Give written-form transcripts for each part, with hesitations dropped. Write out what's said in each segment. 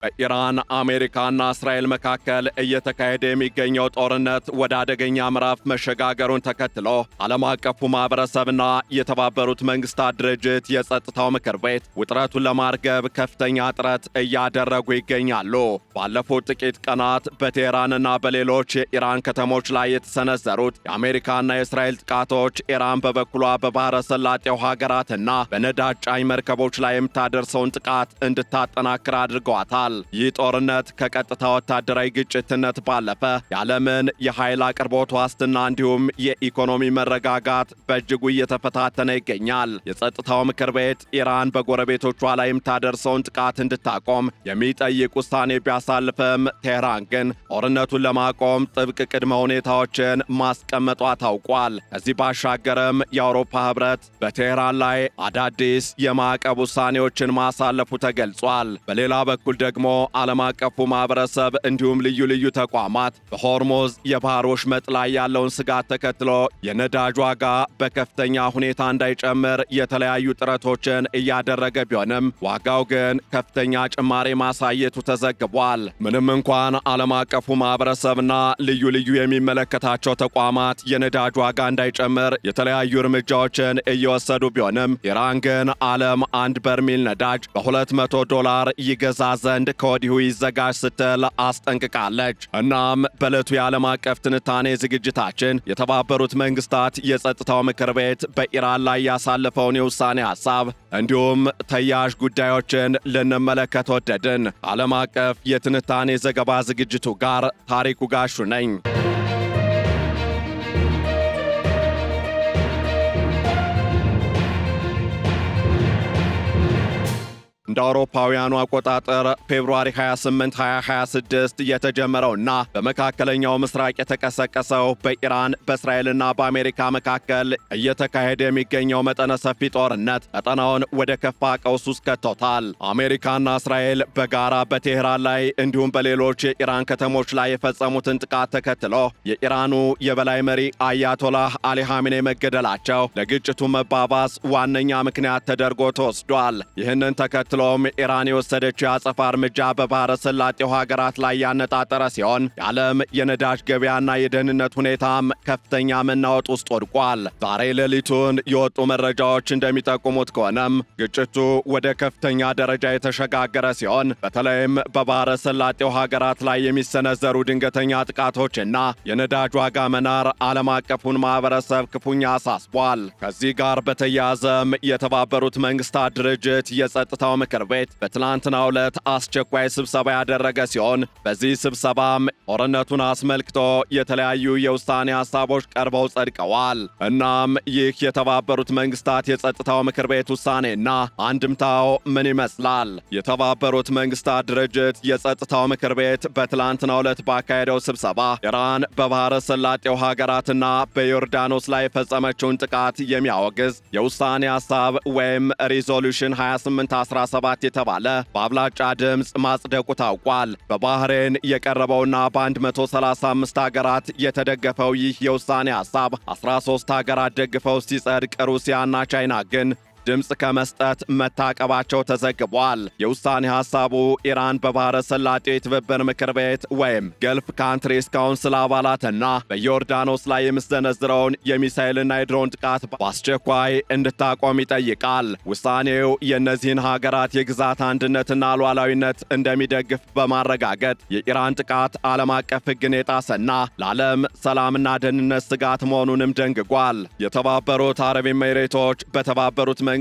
በኢራን አሜሪካና እስራኤል መካከል እየተካሄደ የሚገኘው ጦርነት ወደ አደገኛ ምዕራፍ መሸጋገሩን ተከትሎ ዓለም አቀፉ ማህበረሰብና የተባበሩት መንግስታት ድርጅት የጸጥታው ምክር ቤት ውጥረቱን ለማርገብ ከፍተኛ ጥረት እያደረጉ ይገኛሉ። ባለፉት ጥቂት ቀናት በቴህራንና በሌሎች የኢራን ከተሞች ላይ የተሰነዘሩት የአሜሪካና የእስራኤል ጥቃቶች ኢራን በበኩሏ በባህረ ሰላጤው ሀገራትና በነዳጅ ጫኝ መርከቦች ላይ የምታደርሰውን ጥቃት እንድታጠናክር አድርገዋታል። ይህ ጦርነት ከቀጥታ ወታደራዊ ግጭትነት ባለፈ የዓለምን የኃይል አቅርቦት ዋስትና እንዲሁም የኢኮኖሚ መረጋጋት በእጅጉ እየተፈታተነ ይገኛል። የጸጥታው ምክር ቤት ኢራን በጎረቤቶቿ ላይ የምታደርሰውን ጥቃት እንድታቆም የሚጠይቅ ውሳኔ ቢያሳልፍም ቴህራን ግን ጦርነቱን ለማቆም ጥብቅ ቅድመ ሁኔታዎችን ማስቀመጧ ታውቋል። ከዚህ ባሻገርም የአውሮፓ ህብረት በቴህራን ላይ አዳዲስ የማዕቀብ ውሳኔዎችን ማሳለፉ ተገልጿል። በሌላ በኩል ደግሞ ዓለም አቀፉ ማህበረሰብ እንዲሁም ልዩ ልዩ ተቋማት በሆርሙዝ የባህር ወሽመጥ ላይ ያለውን ስጋት ተከትሎ የነዳጅ ዋጋ በከፍተኛ ሁኔታ እንዳይጨምር የተለያዩ ጥረቶችን እያደረገ ቢሆንም ዋጋው ግን ከፍተኛ ጭማሪ ማሳየቱ ተዘግቧል። ምንም እንኳን ዓለም አቀፉ ማህበረሰብና ልዩ ልዩ የሚመለከታቸው ተቋማት የነዳጅ ዋጋ እንዳይጨምር የተለያዩ እርምጃዎችን እየወሰዱ ቢሆንም ኢራን ግን ዓለም አንድ በርሜል ነዳጅ $200 ይገዛ ዘንድ ከወዲሁ ይዘጋጅ ስትል አስጠንቅቃለች። እናም በዕለቱ የዓለም አቀፍ ትንታኔ ዝግጅታችን የተባበሩት መንግስታት የጸጥታው ምክር ቤት በኢራን ላይ ያሳለፈውን የውሳኔ ሐሳብ እንዲሁም ተያያዥ ጉዳዮችን ልንመለከት ወደድን። ዓለም አቀፍ የትንታኔ ዘገባ ዝግጅቱ ጋር ታሪኩ ጋሹ ነኝ። እንደ አውሮፓውያኑ አቆጣጠር ፌብሩዋሪ 28 2026 የተጀመረውና በመካከለኛው ምስራቅ የተቀሰቀሰው በኢራን በእስራኤልና በአሜሪካ መካከል እየተካሄደ የሚገኘው መጠነ ሰፊ ጦርነት ቀጠናውን ወደ ከፋ ቀውስ ውስጥ ከቶታል። አሜሪካና እስራኤል በጋራ በቴህራን ላይ እንዲሁም በሌሎች የኢራን ከተሞች ላይ የፈጸሙትን ጥቃት ተከትሎ የኢራኑ የበላይ መሪ አያቶላህ አሊ ኻሜኔ መገደላቸው ለግጭቱ መባባስ ዋነኛ ምክንያት ተደርጎ ተወስዷል። ይህንን ተከትሎ ኢራን የወሰደችው የአጸፋ እርምጃ በባህረ ሰላጤው ሀገራት ላይ ያነጣጠረ ሲሆን የዓለም የነዳጅ ገበያና የደህንነት ሁኔታም ከፍተኛ መናወጥ ውስጥ ወድቋል። ዛሬ ሌሊቱን የወጡ መረጃዎች እንደሚጠቁሙት ከሆነም ግጭቱ ወደ ከፍተኛ ደረጃ የተሸጋገረ ሲሆን በተለይም በባህረ ሰላጤው ሀገራት ላይ የሚሰነዘሩ ድንገተኛ ጥቃቶችና የነዳጅ ዋጋ መናር ዓለም አቀፉን ማህበረሰብ ክፉኛ አሳስቧል። ከዚህ ጋር በተያያዘም የተባበሩት መንግስታት ድርጅት የጸጥታው ምክር ቤት በትላንትናው ዕለት አስቸኳይ ስብሰባ ያደረገ ሲሆን በዚህ ስብሰባም ጦርነቱን አስመልክቶ የተለያዩ የውሳኔ ሐሳቦች ቀርበው ጸድቀዋል። እናም ይህ የተባበሩት መንግስታት የጸጥታው ምክር ቤት ውሳኔና አንድምታው ምን ይመስላል? የተባበሩት መንግስታት ድርጅት የጸጥታው ምክር ቤት በትላንትናው ዕለት ባካሄደው ስብሰባ ኢራን በባህረ ሰላጤው ሀገራትና በዮርዳኖስ ላይ የፈጸመችውን ጥቃት የሚያወግዝ የውሳኔ ሐሳብ ወይም ሪዞሉሽን 2817 የተባለ በአብላጫ ድምፅ ማጽደቁ ታውቋል። በባህሬን የቀረበውና በ135 ሀገራት የተደገፈው ይህ የውሳኔ ሐሳብ 13 ሀገራት ደግፈው ሲጸድቅ ሩሲያና ቻይና ግን ድምፅ ከመስጠት መታቀባቸው ተዘግቧል። የውሳኔ ሐሳቡ ኢራን በባህረ ሰላጤው የትብብር ምክር ቤት ወይም ገልፍ ካንትሪስ ካውንስል አባላትና በዮርዳኖስ ላይ የምትሰነዝረውን የሚሳኤልና የድሮን ጥቃት በአስቸኳይ እንድታቆም ይጠይቃል። ውሳኔው የእነዚህን ሀገራት የግዛት አንድነትና ሉዓላዊነት እንደሚደግፍ በማረጋገጥ የኢራን ጥቃት ዓለም አቀፍ ሕግን የጣሰና ለዓለም ሰላምና ደህንነት ስጋት መሆኑንም ደንግጓል። የተባበሩት አረብ ኤሚሬቶች በተባበሩት መንግስታት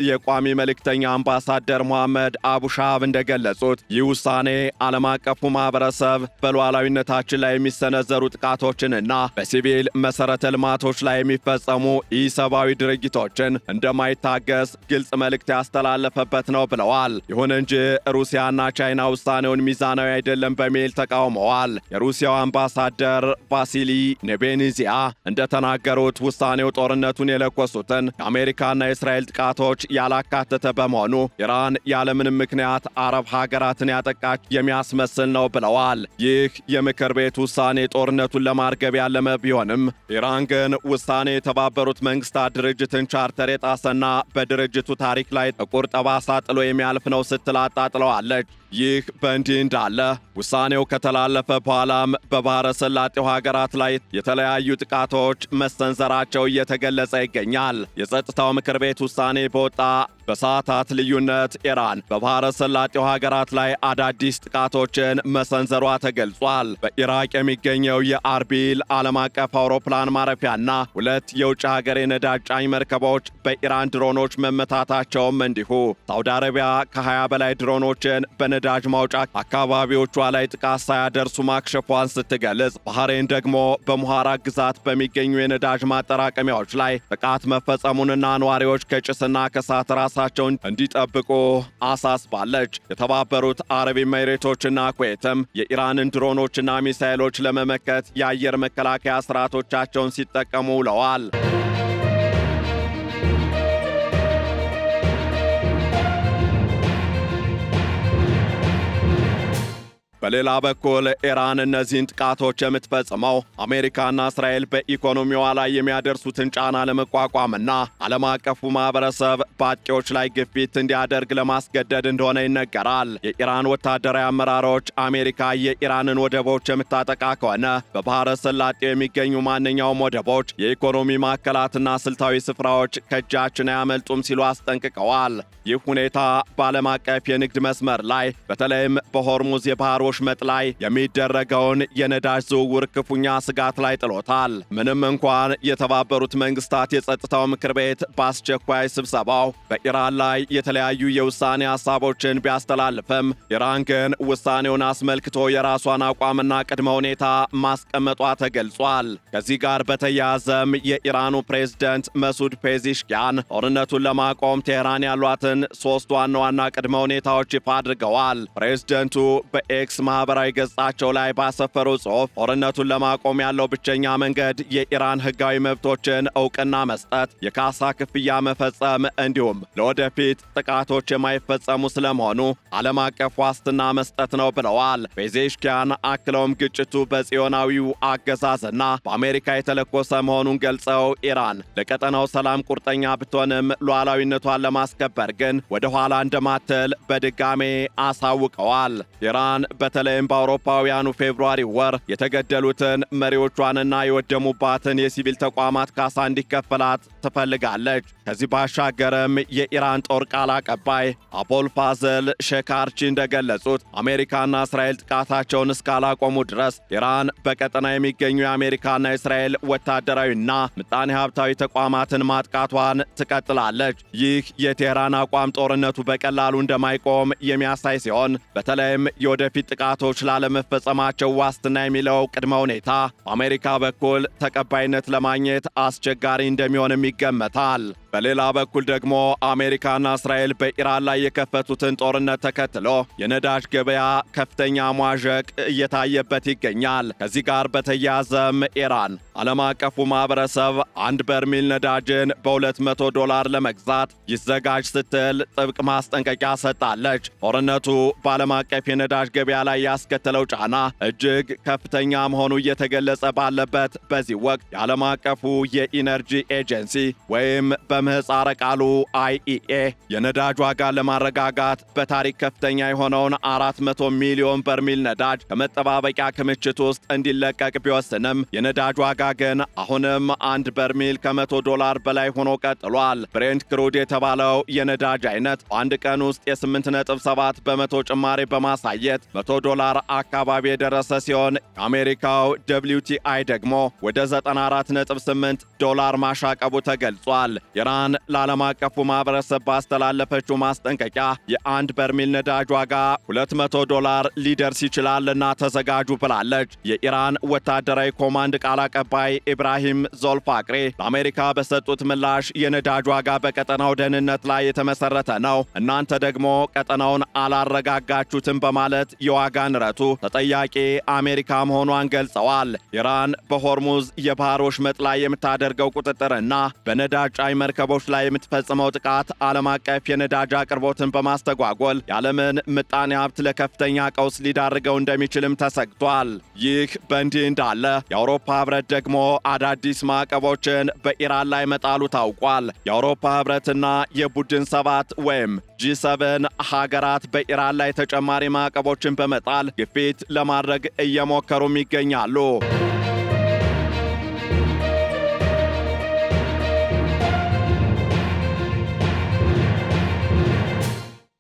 የቋሚ መልእክተኛ አምባሳደር መሐመድ አቡሻብ እንደገለጹት ይህ ውሳኔ ዓለም አቀፉ ማህበረሰብ በሉዓላዊነታችን ላይ የሚሰነዘሩ ጥቃቶችንና በሲቪል መሰረተ ልማቶች ላይ የሚፈጸሙ ኢሰብአዊ ድርጊቶችን እንደማይታገስ ግልጽ መልእክት ያስተላለፈበት ነው ብለዋል። ይሁን እንጂ ሩሲያና ቻይና ውሳኔውን ሚዛናዊ አይደለም በሚል ተቃውመዋል። የሩሲያው አምባሳደር ቫሲሊ ኔቤንዚያ እንደተናገሩት ውሳኔው ጦርነቱን የለኮሱትን የአሜሪካና የእስራኤል ጥቃቶች ያላካተተ በመሆኑ ኢራን ያለምንም ምክንያት አረብ ሀገራትን ያጠቃች የሚያስመስል ነው ብለዋል። ይህ የምክር ቤት ውሳኔ ጦርነቱን ለማርገብ ያለመ ቢሆንም ኢራን ግን ውሳኔ የተባበሩት መንግስታት ድርጅትን ቻርተር የጣሰና በድርጅቱ ታሪክ ላይ ጥቁር ጠባሳ ጥሎ የሚያልፍ ነው ስትል አጣጥለዋለች። ይህ በእንዲህ እንዳለ ውሳኔው ከተላለፈ በኋላም በባሕረ ሰላጤው ሀገራት ላይ የተለያዩ ጥቃቶች መሰንዘራቸው እየተገለጸ ይገኛል። የጸጥታው ምክር ቤት ውሳኔ በወጣ በሰዓታት ልዩነት ኢራን በባሕረ ሰላጤው ሀገራት ላይ አዳዲስ ጥቃቶችን መሰንዘሯ ተገልጿል። በኢራቅ የሚገኘው የአርቢል ዓለም አቀፍ አውሮፕላን ማረፊያና 2 የውጭ ሀገር የነዳጅ ጫኝ መርከቦች በኢራን ድሮኖች መመታታቸውም እንዲሁ። ሳውዲ አረቢያ ከ20 በላይ ድሮኖችን በነዳጅ ማውጫ አካባቢዎቿ ላይ ጥቃት ሳያደርሱ ማክሸፏን ስትገልጽ፣ ባህሬን ደግሞ በሙሃራ ግዛት በሚገኙ የነዳጅ ማጠራቀሚያዎች ላይ ጥቃት መፈጸሙንና ነዋሪዎች ከጭስና ከእሳት ራሳቸውን እንዲጠብቁ አሳስባለች። የተባበሩት አረብ ኤሚሬቶችና ኩዌትም የኢራንን ድሮኖችና ሚሳኤሎች ለመመከት የአየር መከላከያ ስርዓቶቻቸውን ሲጠቀሙ ውለዋል። በሌላ በኩል ኢራን እነዚህን ጥቃቶች የምትፈጽመው አሜሪካና እስራኤል በኢኮኖሚዋ ላይ የሚያደርሱትን ጫና ለመቋቋምና ዓለም አቀፉ ማህበረሰብ በአጥቂዎች ላይ ግፊት እንዲያደርግ ለማስገደድ እንደሆነ ይነገራል። የኢራን ወታደራዊ አመራሮች አሜሪካ የኢራንን ወደቦች የምታጠቃ ከሆነ በባሕረ ሰላጤው የሚገኙ ማንኛውም ወደቦች፣ የኢኮኖሚ ማዕከላትና ስልታዊ ስፍራዎች ከእጃችን አያመልጡም ሲሉ አስጠንቅቀዋል። ይህ ሁኔታ በዓለም አቀፍ የንግድ መስመር ላይ በተለይም በሆርሙዝ የባህር ወሽመጥ ላይ የሚደረገውን የነዳጅ ዝውውር ክፉኛ ስጋት ላይ ጥሎታል። ምንም እንኳን የተባበሩት መንግስታት የጸጥታው ምክር ቤት በአስቸኳይ ስብሰባው በኢራን ላይ የተለያዩ የውሳኔ ሐሳቦችን ቢያስተላልፍም ኢራን ግን ውሳኔውን አስመልክቶ የራሷን አቋምና ቅድመ ሁኔታ ማስቀመጧ ተገልጿል። ከዚህ ጋር በተያያዘም የኢራኑ ፕሬዝደንት መሱድ ፔዚሽኪያን ጦርነቱን ለማቆም ቴህራን ያሏትን 3 ዋና ዋና ቅድመ ሁኔታዎች ይፋ አድርገዋል። ፕሬዝደንቱ በኤክስ ማህበራዊ ገጻቸው ላይ ባሰፈሩ ጽሑፍ ጦርነቱን ለማቆም ያለው ብቸኛ መንገድ የኢራን ህጋዊ መብቶችን ዕውቅና መስጠት፣ የካሳ ክፍያ መፈጸም እንዲሁም ለወደፊት ጥቃቶች የማይፈጸሙ ስለመሆኑ ዓለም አቀፍ ዋስትና መስጠት ነው ብለዋል። ፔዜሽኪያን አክለውም ግጭቱ በጽዮናዊው አገዛዝና በአሜሪካ የተለኮሰ መሆኑን ገልጸው ኢራን ለቀጠናው ሰላም ቁርጠኛ ብትሆንም ሉዓላዊነቷን ለማስከበር ግን ወደ ኋላ እንደማትል በድጋሜ አሳውቀዋል። ኢራን በተለይም በአውሮፓውያኑ ፌብሩዋሪ ወር የተገደሉትን መሪዎቿንና የወደሙባትን የሲቪል ተቋማት ካሳ እንዲከፈላት ትፈልጋለች። ከዚህ ባሻገርም የኢራን ጦር ቃል አቀባይ አቦልፋዝል ሼካርቺ እንደገለጹት አሜሪካና እስራኤል ጥቃታቸውን እስካላቆሙ ድረስ ኢራን በቀጠና የሚገኙ የአሜሪካና የእስራኤል ወታደራዊና ምጣኔ ሀብታዊ ተቋማትን ማጥቃቷን ትቀጥላለች። ይህ የቴህራን አቋም ጦርነቱ በቀላሉ እንደማይቆም የሚያሳይ ሲሆን በተለይም የወደፊት ጥቃቶች ላለመፈጸማቸው ዋስትና የሚለው ቅድመ ሁኔታ በአሜሪካ በኩል ተቀባይነት ለማግኘት አስቸጋሪ እንደሚሆንም ይገመታል። በሌላ በኩል ደግሞ አሜሪካና እስራኤል በኢራን ላይ የከፈቱትን ጦርነት ተከትሎ የነዳጅ ገበያ ከፍተኛ ሟዠቅ እየታየበት ይገኛል። ከዚህ ጋር በተያያዘም ኢራን ዓለም አቀፉ ማህበረሰብ 1 በርሜል ነዳጅን $200 ለመግዛት ይዘጋጅ ስትል ጥብቅ ማስጠንቀቂያ ሰጥታለች። ጦርነቱ በዓለም አቀፍ የነዳጅ ገበያ ላይ ያስከተለው ጫና እጅግ ከፍተኛ መሆኑ እየተገለጸ ባለበት በዚህ ወቅት የዓለም አቀፉ የኢነርጂ ኤጀንሲ ወይም በምህጻረ ቃሉ IEA የነዳጅ ዋጋ ለማረጋጋት በታሪክ ከፍተኛ የሆነውን 400 ሚሊዮን በርሜል ነዳጅ ከመጠባበቂያ ክምችት ውስጥ እንዲለቀቅ ቢወስንም የነዳጅ ዋጋ ግን አሁንም 1 በርሜል $100 በላይ ሆኖ ቀጥሏል። ብሬንት ክሩድ የተባለው የነዳጅ አይነት በአንድ ቀን ውስጥ የ8.7 በመቶ ጭማሪ በማሳየት $100 አካባቢ የደረሰ ሲሆን የአሜሪካው WTI ደግሞ ወደ $94.8 ማሻቀቡ ተገልጿል። ኢራን ለዓለም አቀፉ ማህበረሰብ ባስተላለፈችው ማስጠንቀቂያ የ1 በርሜል ነዳጅ ዋጋ $200 ሊደርስ ይችላልና ተዘጋጁ ብላለች። የኢራን ወታደራዊ ኮማንድ ቃል አቀባይ ኢብራሂም ዞልፋቅሬ ለአሜሪካ በሰጡት ምላሽ የነዳጅ ዋጋ በቀጠናው ደህንነት ላይ የተመሰረተ ነው፣ እናንተ ደግሞ ቀጠናውን አላረጋጋችሁትም በማለት የዋጋ ንረቱ ተጠያቂ አሜሪካ መሆኗን ገልጸዋል። ኢራን በሆርሙዝ የባህር ወሽመጥ ላይ የምታደርገው ቁጥጥርና በነዳጅ ጫኝ መርከቦች ላይ የምትፈጽመው ጥቃት ዓለም አቀፍ የነዳጅ አቅርቦትን በማስተጓጎል የዓለምን ምጣኔ ሀብት ለከፍተኛ ቀውስ ሊዳርገው እንደሚችልም ተሰግቷል። ይህ በእንዲህ እንዳለ የአውሮፓ ህብረት ደግሞ አዳዲስ ማዕቀቦችን በኢራን ላይ መጣሉ ታውቋል። የአውሮፓ ህብረትና የቡድን 7 ወይም G7 ሀገራት በኢራን ላይ ተጨማሪ ማዕቀቦችን በመጣል ግፊት ለማድረግ እየሞከሩም ይገኛሉ።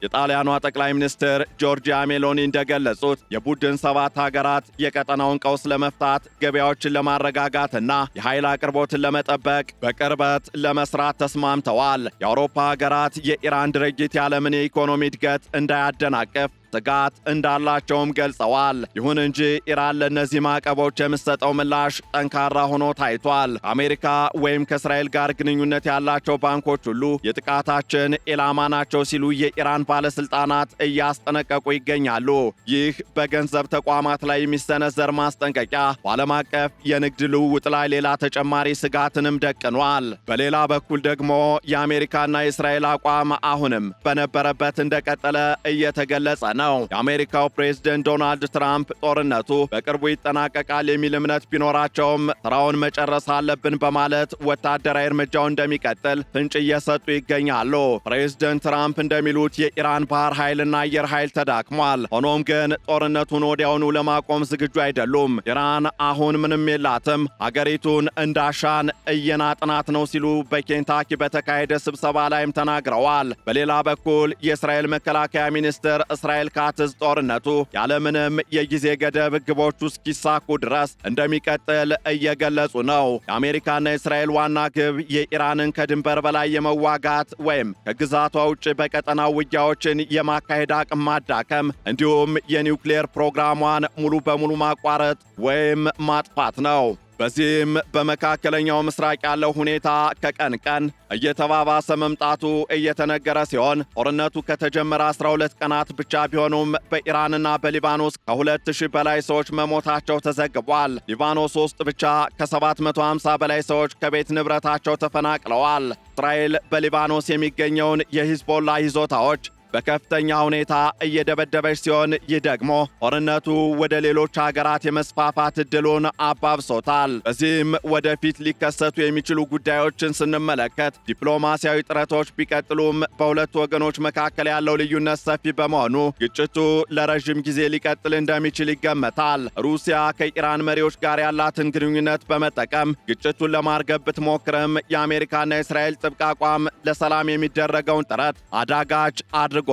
የጣሊያኗ ጠቅላይ ሚኒስትር ጆርጂያ ሜሎኒ እንደገለጹት የቡድን 7 ሀገራት የቀጠናውን ቀውስ ለመፍታት ገበያዎችን ለማረጋጋትና የኃይል አቅርቦትን ለመጠበቅ በቅርበት ለመስራት ተስማምተዋል። የአውሮፓ ሀገራት የኢራን ድርጊት የዓለምን የኢኮኖሚ እድገት እንዳያደናቅፍ ስጋት እንዳላቸውም ገልጸዋል። ይሁን እንጂ ኢራን ለእነዚህ ማዕቀቦች የምትሰጠው ምላሽ ጠንካራ ሆኖ ታይቷል። አሜሪካ ወይም ከእስራኤል ጋር ግንኙነት ያላቸው ባንኮች ሁሉ የጥቃታችን ኢላማ ናቸው ሲሉ የኢራን ባለስልጣናት እያስጠነቀቁ ይገኛሉ። ይህ በገንዘብ ተቋማት ላይ የሚሰነዘር ማስጠንቀቂያ በዓለም አቀፍ የንግድ ልውውጥ ላይ ሌላ ተጨማሪ ስጋትንም ደቅኗል። በሌላ በኩል ደግሞ የአሜሪካና የእስራኤል አቋም አሁንም በነበረበት እንደቀጠለ እየተገለጸ ነው። የአሜሪካው ፕሬዝደንት ዶናልድ ትራምፕ ጦርነቱ በቅርቡ ይጠናቀቃል የሚል እምነት ቢኖራቸውም ስራውን መጨረስ አለብን በማለት ወታደራዊ እርምጃው እንደሚቀጥል ፍንጭ እየሰጡ ይገኛሉ። ፕሬዝደንት ትራምፕ እንደሚሉት የኢራን ባህር ኃይልና አየር ኃይል ተዳክሟል። ሆኖም ግን ጦርነቱን ወዲያውኑ ለማቆም ዝግጁ አይደሉም። ኢራን አሁን ምንም የላትም፣ አገሪቱን እንዳሻን እየናጥናት ነው ሲሉ በኬንታኪ በተካሄደ ስብሰባ ላይም ተናግረዋል። በሌላ በኩል የእስራኤል መከላከያ ሚኒስትር እስራኤል ካትዝ ጦርነቱ ያለምንም የጊዜ ገደብ ግቦቹ እስኪሳኩ ድረስ እንደሚቀጥል እየገለጹ ነው። የአሜሪካና የእስራኤል ዋና ግብ የኢራንን ከድንበር በላይ የመዋጋት ወይም ከግዛቷ ውጭ በቀጠናው ውጊያዎችን የማካሄድ አቅም ማዳከም እንዲሁም የኒውክሌር ፕሮግራሟን ሙሉ በሙሉ ማቋረጥ ወይም ማጥፋት ነው። በዚህም በመካከለኛው ምስራቅ ያለው ሁኔታ ከቀን ቀን እየተባባሰ መምጣቱ እየተነገረ ሲሆን ጦርነቱ ከተጀመረ 12 ቀናት ብቻ ቢሆኑም በኢራንና በሊባኖስ ከ2000 በላይ ሰዎች መሞታቸው ተዘግቧል። ሊባኖስ ውስጥ ብቻ ከ750 በላይ ሰዎች ከቤት ንብረታቸው ተፈናቅለዋል። እስራኤል በሊባኖስ የሚገኘውን የሂዝቦላ ይዞታዎች በከፍተኛ ሁኔታ እየደበደበች ሲሆን ይህ ደግሞ ጦርነቱ ወደ ሌሎች ሀገራት የመስፋፋት ዕድሉን አባብሶታል። በዚህም ወደፊት ሊከሰቱ የሚችሉ ጉዳዮችን ስንመለከት ዲፕሎማሲያዊ ጥረቶች ቢቀጥሉም በሁለቱ ወገኖች መካከል ያለው ልዩነት ሰፊ በመሆኑ ግጭቱ ለረዥም ጊዜ ሊቀጥል እንደሚችል ይገመታል። ሩሲያ ከኢራን መሪዎች ጋር ያላትን ግንኙነት በመጠቀም ግጭቱን ለማርገብ ብትሞክርም የአሜሪካና የእስራኤል ጥብቅ አቋም ለሰላም የሚደረገውን ጥረት አዳጋች አድርጎታል።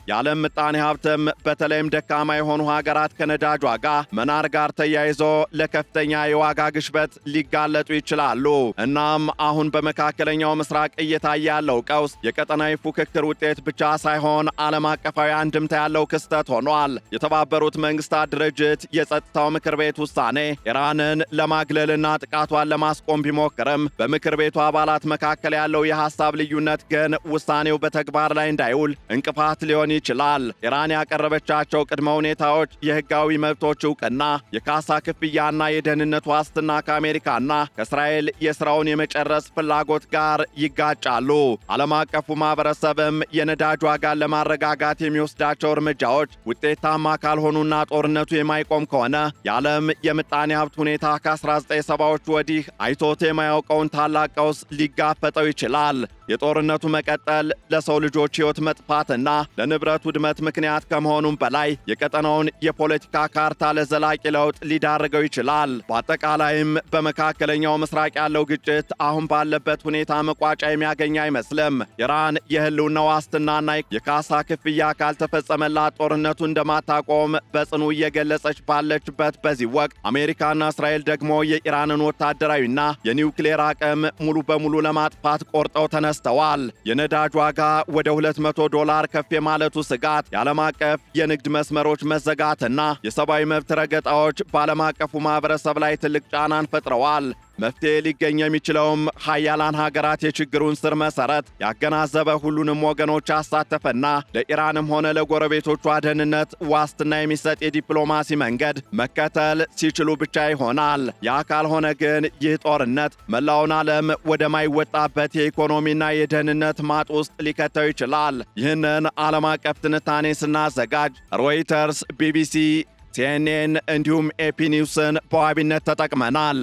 የዓለም ምጣኔ ሀብትም በተለይም ደካማ የሆኑ ሀገራት ከነዳጅ ዋጋ መናር ጋር ተያይዞ ለከፍተኛ የዋጋ ግሽበት ሊጋለጡ ይችላሉ። እናም አሁን በመካከለኛው ምስራቅ እየታየ ያለው ቀውስ የቀጠናዊ ፉክክር ውጤት ብቻ ሳይሆን ዓለም አቀፋዊ አንድምታ ያለው ክስተት ሆኗል። የተባበሩት መንግስታት ድርጅት የጸጥታው ምክር ቤት ውሳኔ ኢራንን ለማግለልና ጥቃቷን ለማስቆም ቢሞክርም በምክር ቤቱ አባላት መካከል ያለው የሐሳብ ልዩነት ግን ውሳኔው በተግባር ላይ እንዳይውል እንቅፋት ሊሆን ይችላል። ኢራን ያቀረበቻቸው ቅድመ ሁኔታዎች የህጋዊ መብቶች ዕውቅና፣ የካሳ ክፍያና የደህንነት ዋስትና ከአሜሪካና ከእስራኤል የሥራውን የመጨረስ ፍላጎት ጋር ይጋጫሉ። ዓለም አቀፉ ማህበረሰብም የነዳጅ ዋጋን ለማረጋጋት የሚወስዳቸው እርምጃዎች ውጤታማ ካልሆኑና ጦርነቱ የማይቆም ከሆነ የዓለም የምጣኔ ሀብት ሁኔታ ከ1970ዎቹ ወዲህ አይቶት የማያውቀውን ታላቅ ቀውስ ሊጋፈጠው ይችላል። የጦርነቱ መቀጠል ለሰው ልጆች ሕይወት መጥፋትና ለንብረት ውድመት ምክንያት ከመሆኑም በላይ የቀጠናውን የፖለቲካ ካርታ ለዘላቂ ለውጥ ሊዳርገው ይችላል። በአጠቃላይም በመካከለኛው ምስራቅ ያለው ግጭት አሁን ባለበት ሁኔታ መቋጫ የሚያገኝ አይመስልም። ኢራን የህልውና ዋስትናና የካሳ ክፍያ ካልተፈጸመላት ጦርነቱ እንደማታቆም በጽኑ እየገለጸች ባለችበት በዚህ ወቅት አሜሪካና እስራኤል ደግሞ የኢራንን ወታደራዊና የኒውክሌር አቅም ሙሉ በሙሉ ለማጥፋት ቆርጠው ተነስተዋል። የነዳጅ ዋጋ ወደ $200 ከፍ የማለቱ ስጋት፣ የዓለም አቀፍ የንግድ መስመሮች መዘጋትና የሰብአዊ መብት ረገጣዎች በዓለም አቀፉ ማህበረሰብ ላይ ትልቅ ጫናን ፈጥረዋል። መፍትሄ ሊገኝ የሚችለውም ሀያላን ሀገራት የችግሩን ስር መሰረት ያገናዘበ ሁሉንም ወገኖች ያሳተፈና ለኢራንም ሆነ ለጎረቤቶቿ ደህንነት ዋስትና የሚሰጥ የዲፕሎማሲ መንገድ መከተል ሲችሉ ብቻ ይሆናል። ያ ካልሆነ ግን ይህ ጦርነት መላውን ዓለም ወደማይወጣበት የኢኮኖሚና የደህንነት ማጥ ውስጥ ሊከተው ይችላል። ይህንን ዓለም አቀፍ ትንታኔ ስናዘጋጅ ሮይተርስ፣ ቢቢሲ፣ ሲኤንኤን እንዲሁም ኤፒ ኒውስን በዋቢነት ተጠቅመናል።